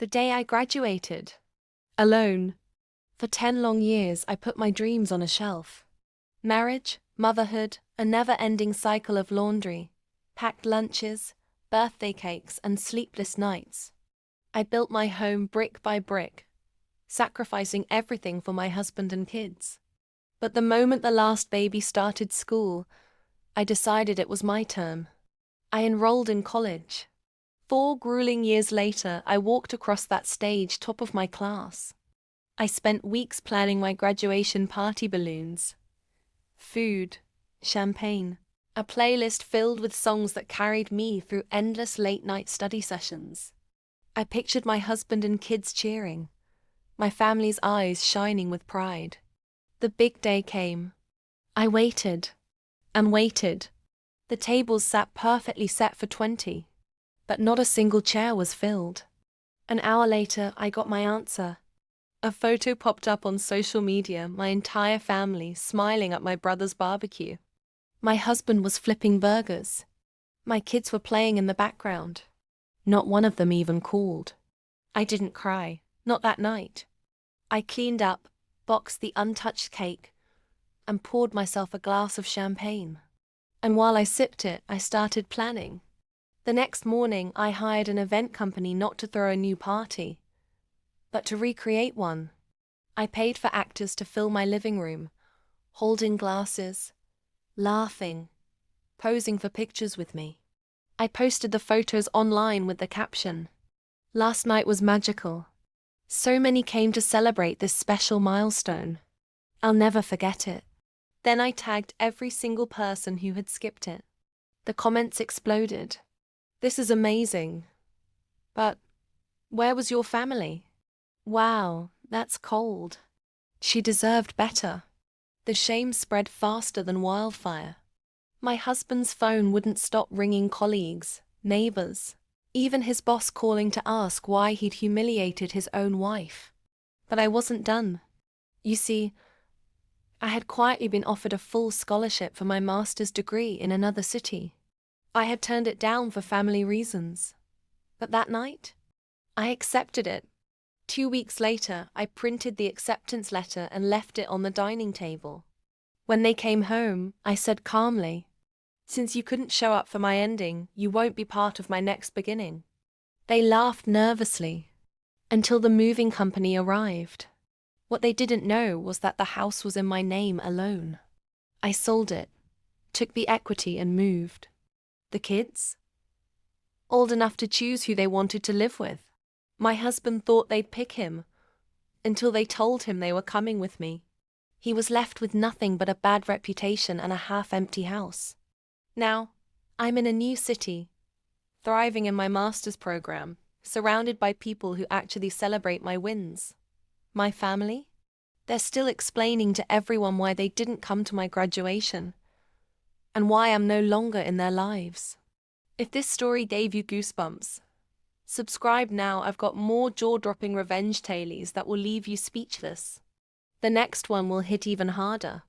The day I graduated. Alone. For 10 long years, I put my dreams on a shelf. Marriage, motherhood, a never-ending cycle of laundry, packed lunches, birthday cakes, and sleepless nights. I built my home brick by brick, sacrificing everything for my husband and kids. But the moment the last baby started school, I decided it was my turn. I enrolled in college. 4 grueling years later, I walked across that stage top of my class. I spent weeks planning my graduation party balloons. Food, champagne, a playlist filled with songs that carried me through endless late-night study sessions. I pictured my husband and kids cheering, my family's eyes shining with pride. The big day came. I waited and waited. The tables sat perfectly set for 20, but not a single chair was filled. An hour later, I got my answer. A photo popped up on social media, my entire family smiling at my brother's barbecue. My husband was flipping burgers. My kids were playing in the background. Not one of them even called. I didn't cry, not that night. I cleaned up, boxed the untouched cake, and poured myself a glass of champagne. And while I sipped it, I started planning. The next morning, I hired an event company not to throw a new party, but to recreate one. I paid for actors to fill my living room, holding glasses, laughing, posing for pictures with me. I posted the photos online with the caption, "Last night was magical." So many came to celebrate this special milestone. I'll never forget it. Then I tagged every single person who had skipped it. The comments exploded. "This is amazing. But where was your family? Wow, that's cold." She deserved better. The shame spread faster than wildfire. My husband's phone wouldn't stop ringing colleagues, neighbors, even his boss calling to ask why he'd humiliated his own wife. But I wasn't done. You see, I had quietly been offered a full scholarship for my master's degree in another city. I had turned it down for family reasons. But that night, I accepted it. 2 weeks later, I printed the acceptance letter and left it on the dining table. When they came home, I said calmly, "Since you couldn't show up for my ending, you won't be part of my next beginning." They laughed nervously until the moving company arrived. What they didn't know was that the house was in my name alone. I sold it, took the equity and moved. The kids? Old enough to choose who they wanted to live with. My husband thought they'd pick him, until they told him they were coming with me. He was left with nothing but a bad reputation and a half-empty house. Now, I'm in a new city, thriving in my master's program, surrounded by people who actually celebrate my wins. My family? They're still explaining to everyone why they didn't come to my graduation, and why I'm no longer in their lives. If this story gave you goosebumps, subscribe now. I've got more jaw-dropping revenge tales that will leave you speechless. The next one will hit even harder.